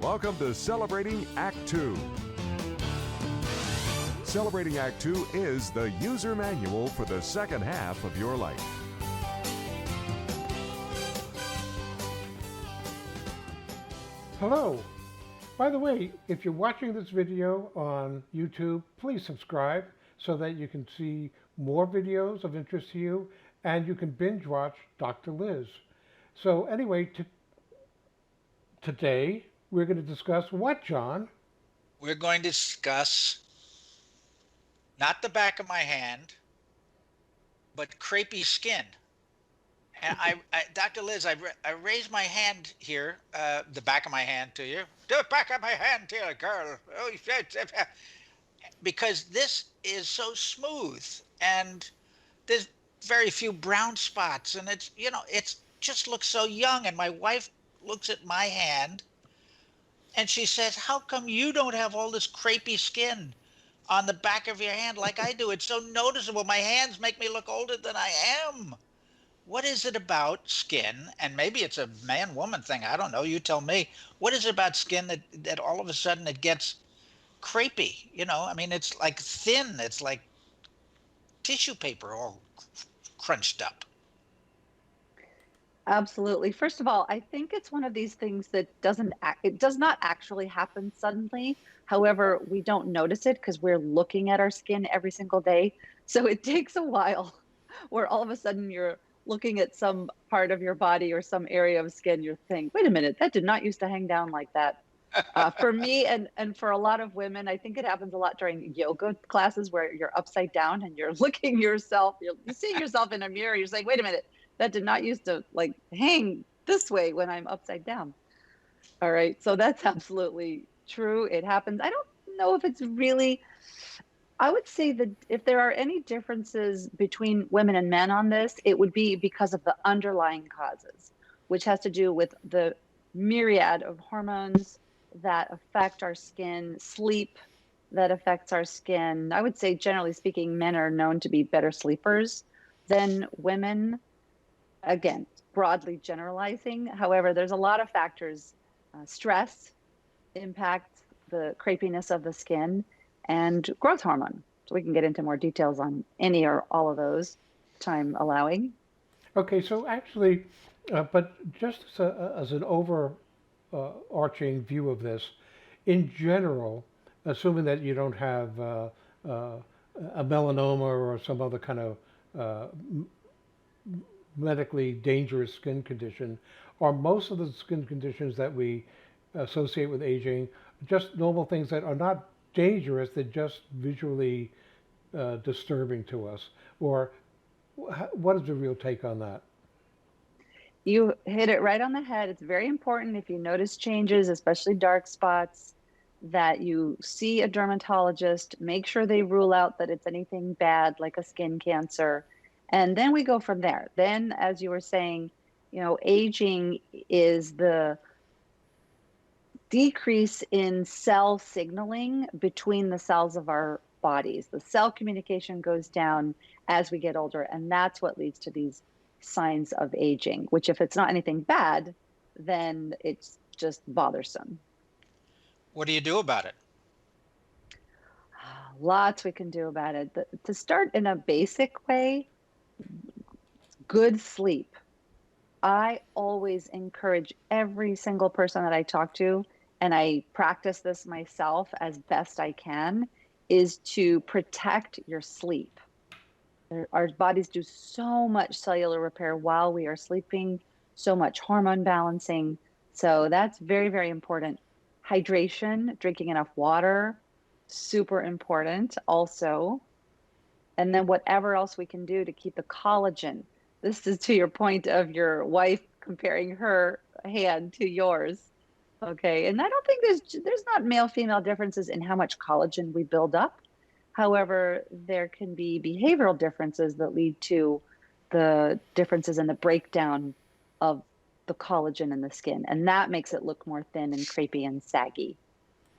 Welcome to Celebrating Act 2. Celebrating Act 2 is the user manual for the second half of your life. Hello. By the way, if you're watching this video on YouTube, please subscribe so that you can see more videos of interest to you and you can binge watch Dr. Liz. So anyway, today we're going to discuss what, John? We're going to discuss not the back of my hand, but crepey skin. And Dr. Liz, I raise my hand here, the back of my hand to you. The back of my hand to you, girl. Oh, because this is so smooth and there's very few brown spots, and it's just looks so young. And my wife looks at my hand and she says, "How come you don't have all this crepey skin on the back of your hand like I do? It's so noticeable. My hands make me look older than I am." What is it about skin? And maybe it's a man-woman thing. I don't know. You tell me. What is it about skin that all of a sudden it gets crepey? I mean, it's like thin. It's like tissue paper all crunched up. Absolutely. First of all, I think it's one of these things that it does not actually happen suddenly. However, we don't notice it because we're looking at our skin every single day. So it takes a while where all of a sudden you're looking at some part of your body or some area of skin, you're thinking, wait a minute, that did not used to hang down like that. For me and for a lot of women, I think it happens a lot during yoga classes where you're upside down and you're looking yourself, you're seeing yourself in a mirror. You're saying, wait a minute, that did not used to like hang this way when I'm upside down. All right. So that's absolutely true. It happens. I don't know if it's really, I would say that if there are any differences between women and men on this, it would be because of the underlying causes, which has to do with the myriad of hormones that affect our skin, sleep that affects our skin. I would say, generally speaking, men are known to be better sleepers than women. Again, broadly generalizing. However, there's a lot of factors. Stress impacts the crepiness of the skin, and growth hormone. So we can get into more details on any or all of those, time allowing. Okay, so actually, but just as an overarching view of this, in general, assuming that you don't have a melanoma or some other kind of medically dangerous skin condition, are most of the skin conditions that we associate with aging just normal things that are not dangerous, they're just visually disturbing to us? Or what is the real take on that? You hit it right on the head. It's very important if you notice changes, especially dark spots, that you see a dermatologist, make sure they rule out that it's anything bad like a skin cancer. And then we go from there. Then, as you were saying, aging is the decrease in cell signaling between the cells of our bodies. The cell communication goes down as we get older, and that's what leads to these signs of aging, which if it's not anything bad, then it's just bothersome. What do you do about it? Lots we can do about it. To start in a basic way, good sleep. I always encourage every single person that I talk to, and I practice this myself as best I can, is to protect your sleep. Our bodies do so much cellular repair while we are sleeping, so much hormone balancing. So that's very, very important. Hydration, drinking enough water, super important also. And then whatever else we can do to keep the collagen. This is to your point of your wife comparing her hand to yours. Okay, and I don't think there's not male-female differences in how much collagen we build up. However, there can be behavioral differences that lead to the differences in the breakdown of the collagen in the skin, and that makes it look more thin and crepey and saggy.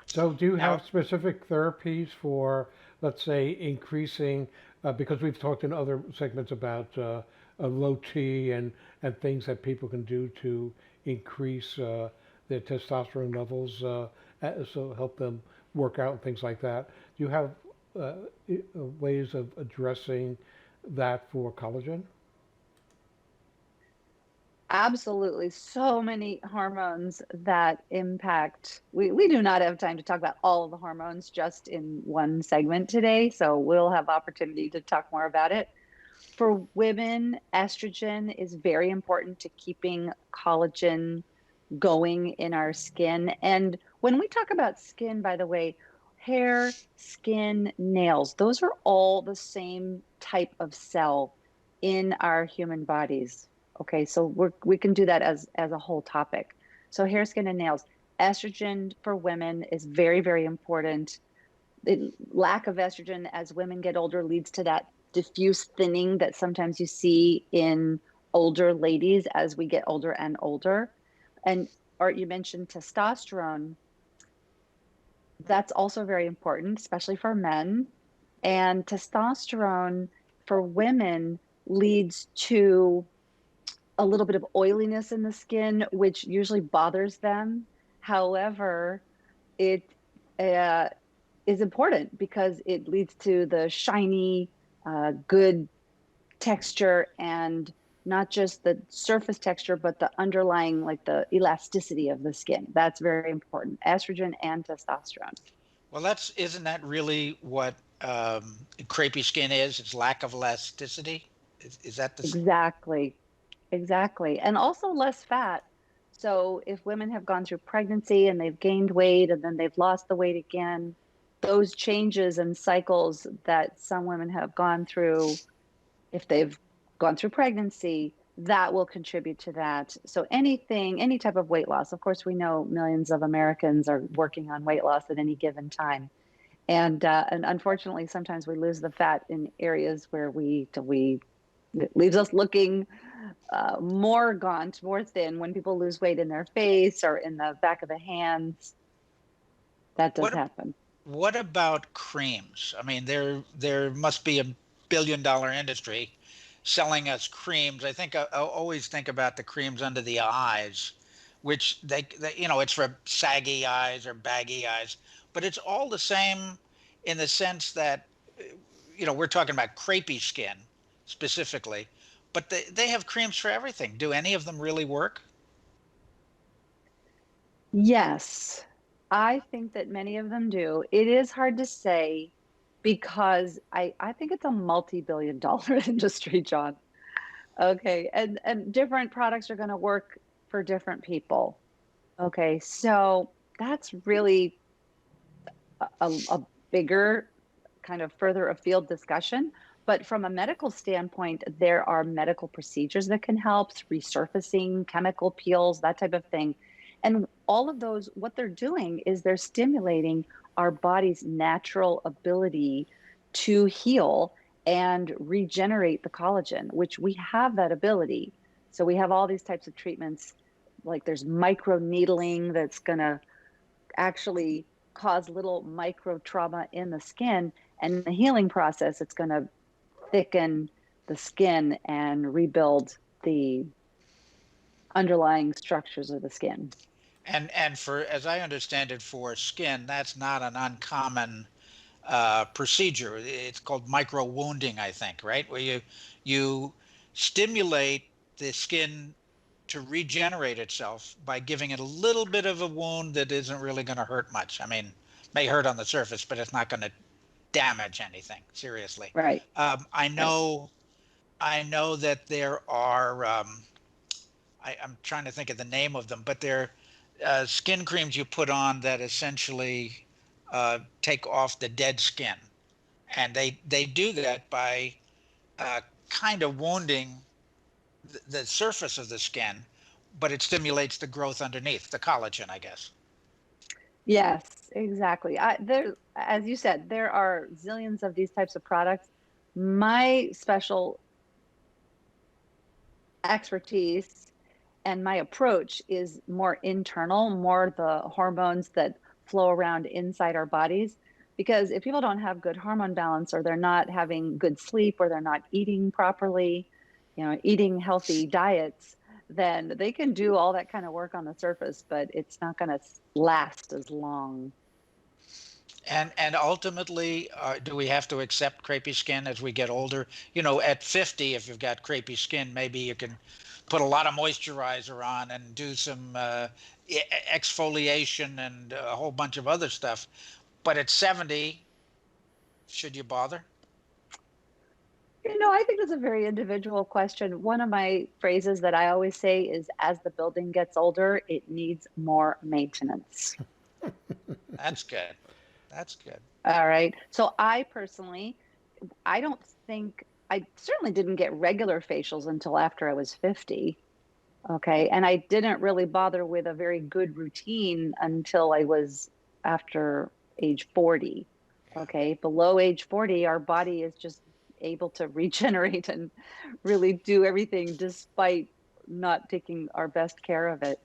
So do you have specific therapies for, let's say, increasing, because we've talked in other segments about low T and things that people can do to increase their testosterone levels, so help them work out and things like that. Do you have ways of addressing that for collagen? Absolutely. So many hormones that impact. We do not have time to talk about all of the hormones just in one segment today. So we'll have opportunity to talk more about it. For women, estrogen is very important to keeping collagen going in our skin. And when we talk about skin, by the way, hair, skin, nails, those are all the same type of cell in our human bodies. Okay, so we can do that as a whole topic. So hair, skin, and nails. Estrogen for women is very, very important. The lack of estrogen as women get older leads to that diffuse thinning that sometimes you see in older ladies as we get older and older. And Art, you mentioned testosterone. That's also very important, especially for men. And testosterone for women leads to a little bit of oiliness in the skin, which usually bothers them. However, it uh, is important because it leads to the shiny, good texture, and not just the surface texture, but the underlying, like the elasticity of the skin. That's very important. Estrogen and testosterone. Well, isn't that really what crepey skin is? It's lack of elasticity. Is that Exactly. Exactly. And also less fat. So if women have gone through pregnancy and they've gained weight and then they've lost the weight again, those changes and cycles that some women have gone through, if they've gone through pregnancy, that will contribute to that. So anything, any type of weight loss, of course, we know millions of Americans are working on weight loss at any given time. And unfortunately, sometimes we lose the fat in areas where it leaves us looking more gaunt, more thin. When people lose weight in their face or in the back of the hands, that does what happen. what about creams? I mean, there must be a billion-dollar industry selling us creams. I think I always think about the creams under the eyes, which it's for saggy eyes or baggy eyes, but it's all the same in the sense that we're talking about crepey skin specifically, but they have creams for everything. Do any of them really work? Yes, I think that many of them do. It is hard to say because I think it's a multi-billion dollar industry, John. Okay, and different products are going to work for different people. Okay, so that's really a bigger, kind of further afield discussion. But from a medical standpoint, there are medical procedures that can help, resurfacing, chemical peels, that type of thing. And all of those, what they're doing is they're stimulating our body's natural ability to heal and regenerate the collagen, which we have that ability. So we have all these types of treatments, like there's micro needling that's going to actually cause little micro trauma in the skin. And the healing process, it's going to thicken the skin and rebuild the underlying structures of the skin. And for, as I understand it, for skin, that's not an uncommon procedure. It's called micro wounding, I think, right? Where you stimulate the skin to regenerate itself by giving it a little bit of a wound that isn't really going to hurt much. I mean, may hurt on the surface, but it's not going to damage anything seriously. Right, I right. know, I know that there are. I'm trying to think of the name of them, but they're skin creams you put on that essentially take off the dead skin, and they do that by kind of wounding the surface of the skin, but it stimulates the growth underneath, the collagen, I guess. Yes, exactly. As you said, there are zillions of these types of products. My special expertise and my approach is more internal, more the hormones that flow around inside our bodies. Because if people don't have good hormone balance, or they're not having good sleep, or they're not eating properly, eating healthy diets, then they can do all that kind of work on the surface, but it's not going to last as long. And ultimately, do we have to accept crepey skin as we get older? You know, at 50, if you've got crepey skin, maybe you can put a lot of moisturizer on and do some exfoliation and a whole bunch of other stuff. But at 70, should you bother? You know, I think it's a very individual question. One of my phrases that I always say is, as the building gets older, it needs more maintenance. That's good. That's good. All right. So I personally, I certainly didn't get regular facials until after I was 50. Okay. And I didn't really bother with a very good routine until I was after age 40. Okay. Below age 40, our body is just able to regenerate and really do everything despite not taking our best care of it.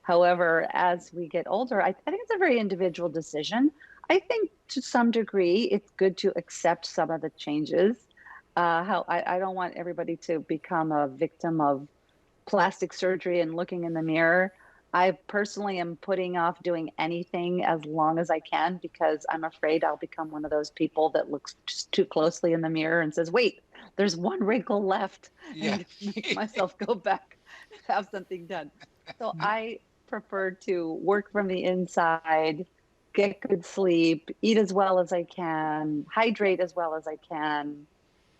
However, as we get older, I think it's a very individual decision. I think to some degree, it's good to accept some of the changes. I don't want everybody to become a victim of plastic surgery and looking in the mirror. I personally am putting off doing anything as long as I can because I'm afraid I'll become one of those people that looks just too closely in the mirror and says, wait, there's one wrinkle left, and make myself go back and have something done. So I prefer to work from the inside, get good sleep, eat as well as I can, hydrate as well as I can,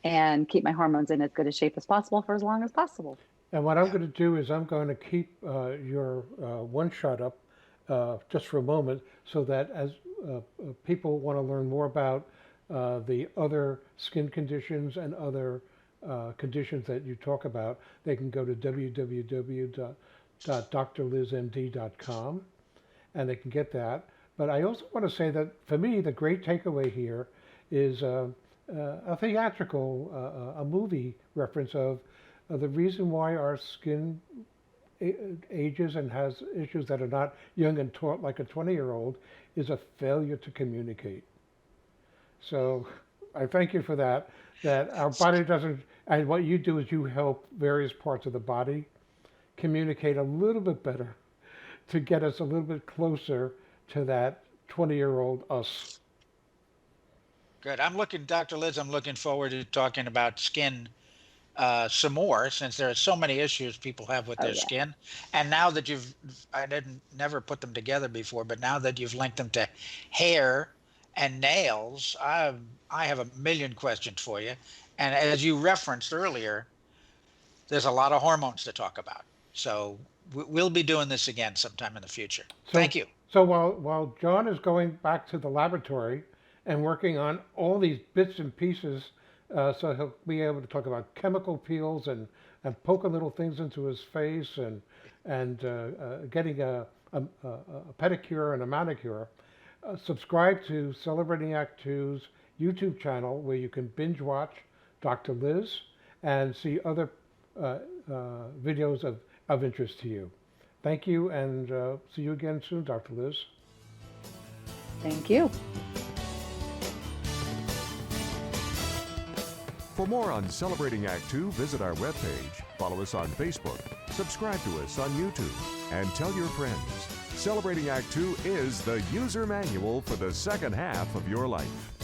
and keep my hormones in as good a shape as possible for as long as possible. And what I'm going to do is I'm going to keep your one shot up just for a moment so that as people want to learn more about the other skin conditions and other conditions that you talk about, they can go to www.drlizmd.com and they can get that. But I also want to say that for me, the great takeaway here is a theatrical, a movie reference of the reason why our skin ages and has issues that are not young and taut like a 20-year-old is a failure to communicate. So I thank you for that, that our body doesn't, and what you do is you help various parts of the body communicate a little bit better to get us a little bit closer to that 20-year-old us. Good. Dr. Liz, I'm looking forward to talking about skin some more, since there are so many issues people have with their skin. And now that I never put them together before, but now that you've linked them to hair and nails, I have a million questions for you. And as you referenced earlier, there's a lot of hormones to talk about. So we'll be doing this again sometime in the future. Thank you. So while John is going back to the laboratory and working on all these bits and pieces, so he'll be able to talk about chemical peels and poking little things into his face and getting a pedicure and a manicure. Subscribe to Celebrating Act 2's YouTube channel where you can binge watch Dr. Liz and see other videos of interest to you. Thank you, and see you again soon, Dr. Liz. Thank you. For more on Celebrating Act 2, visit our webpage, follow us on Facebook, subscribe to us on YouTube, and tell your friends. Celebrating Act 2 is the user manual for the second half of your life.